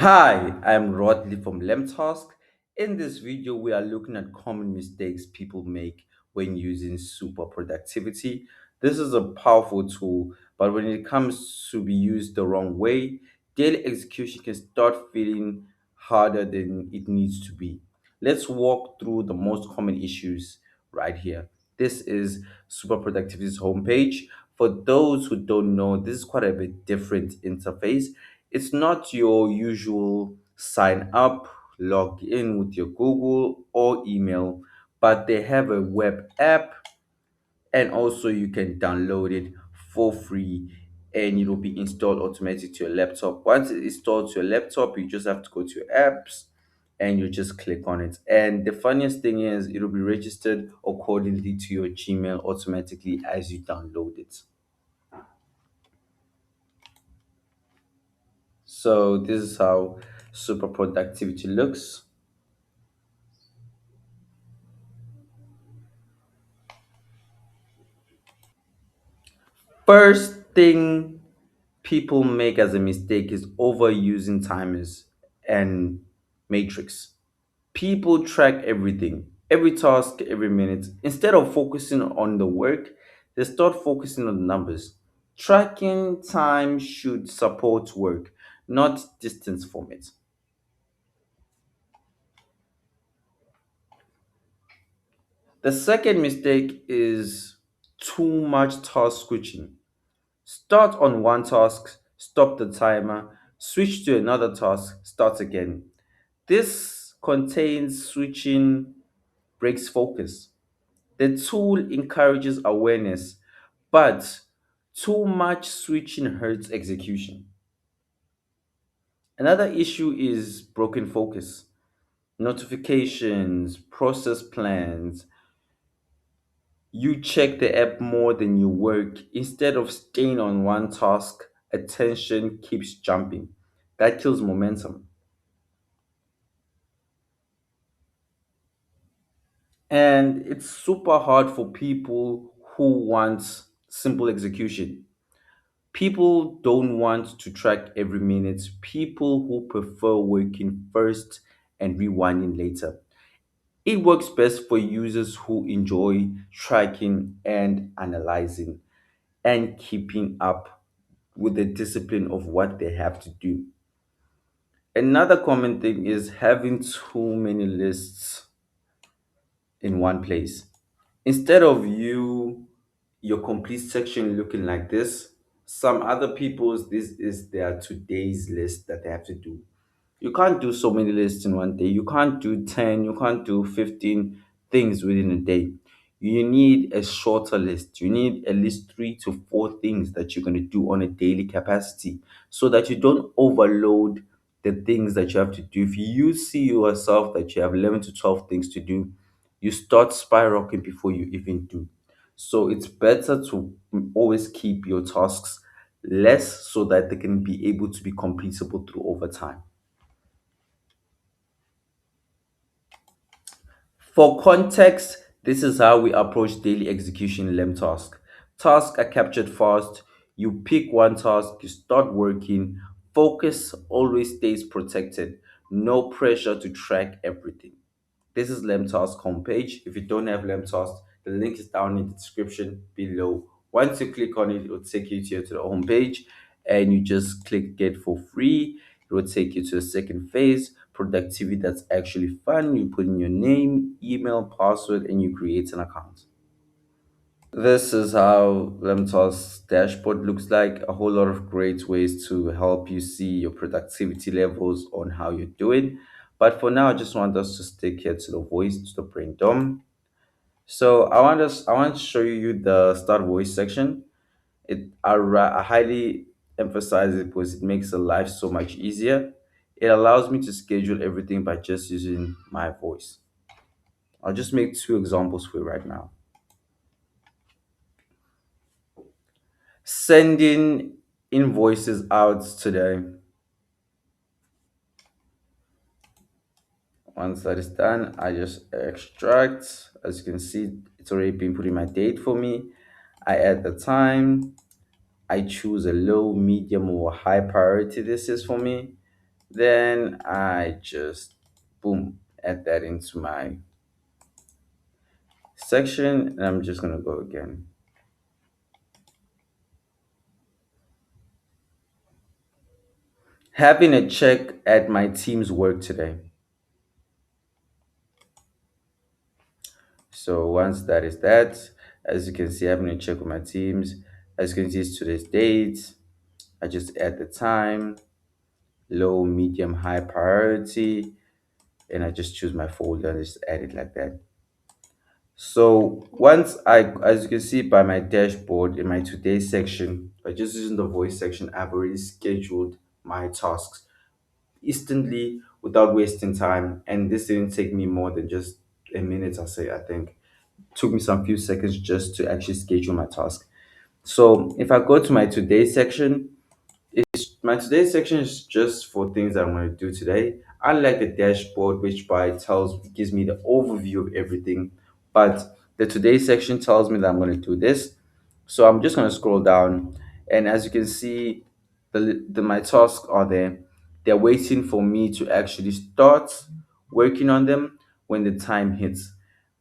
Hi, I'm Rodley from LemTask. In this video, we are looking at common mistakes people make when using Super Productivity. This is a powerful tool, but when it comes to be used the wrong way, daily execution can start feeling harder than it needs to be. Let's walk through the most common issues right here. This is Super Productivity's homepage. For those who don't know, this is quite a bit different interface. It's not your usual sign up, log in with your Google or email, but they have a web app, and also you can download it for free and it will be installed automatically to your laptop. Once it's installed to your laptop, you just have to go to your apps and you just click on it. And the funniest thing is it will be registered accordingly to your Gmail automatically as you download it. So this is how Super Productivity looks. First thing people make as a mistake is overusing timers and matrix. People track everything, every task, every minute. Instead of focusing on the work, they start focusing on the numbers. Tracking time should support work, not distance from it. The second mistake is too much task switching. Start on one task, stop the timer, switch to another task, start again. This contains switching breaks focus. The tool encourages awareness, but too much switching hurts execution. Another issue is broken focus. Notifications, process plans. You check the app more than you work. Instead of staying on one task, attention keeps jumping. That kills momentum. And it's super hard for people who want simple execution. People don't want to track every minute. People who prefer working first and rewinding later. It works best for users who enjoy tracking and analyzing and keeping up with the discipline of what they have to do. Another common thing is having too many lists in one place. Instead of your complete section looking like this, some other people's this is their today's list that they have to do. You can't do so many lists in one day. You can't do 10, you can't do 15 things within a day. You need a shorter list. You need at least 3 to 4 things that you're going to do on a daily capacity so that you don't overload the things that you have to do. If you see yourself that you have 11 to 12 things to do, you start spiraling before you even do. So it's better to always keep your tasks less so that they can be able to be completable through over time. For context, this is how we approach daily execution in LemTask. Tasks are captured fast. You pick one task, you start working. Focus always stays protected. No pressure to track everything. This is LemTask homepage. If you don't have LemTask, the link is down in the description below. Once you click on it, it will take you to the homepage and you just click get for free. It will take you to the second phase, productivity that's actually fun. You put in your name, email, password, and you create an account. This is how LemTask dashboard looks like. A whole lot of great ways to help you see your productivity levels on how you're doing. But for now, I just want us to stick here to the voice, to the brain dump. So I want to show you the start voice section. I highly emphasize it because it makes the life so much easier. It allows me to schedule everything by just using my voice. I'll just make 2 examples for you right now. Sending invoices out today. Once that is done, I just extract. As you can see, it's already been putting my date for me. I add the time. I choose a low, medium, or high priority this is for me. Then I just boom add that into my section, and I'm just gonna go again. Having a check at my team's work today. So once that is that, as you can see, having a check with my teams. As you can see, it's today's date. I just add the time, low, medium, high priority, and I just choose my folder and just add it like that. So once as you can see by my dashboard in my today section, by just using the voice section, I've already scheduled my tasks instantly without wasting time. And this didn't take me more than just a minute, I think. Took me some few seconds just to actually schedule my task. So if I go to my today section, my today's section is just for things that I'm going to do today. I like the dashboard, which by tells gives me the overview of everything. But the today section tells me that I'm going to do this. So I'm just going to scroll down, and as you can see, the my tasks are there. They're waiting for me to actually start working on them when the time hits.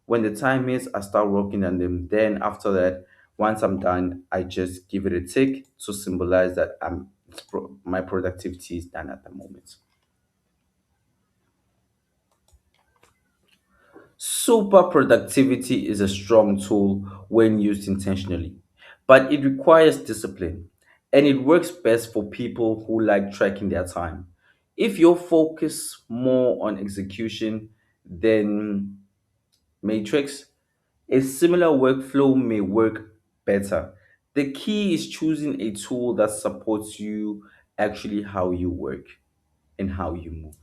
When the time hits, I start working on them. Then after that, once I'm done, I just give it a tick to symbolize that my productivity is done at the moment. Super productivity is a strong tool when used intentionally, but it requires discipline, and it works best for people who like tracking their time. If you focus more on execution than matrix, a similar workflow may work better. The key is choosing a tool that supports you actually how you work and how you move.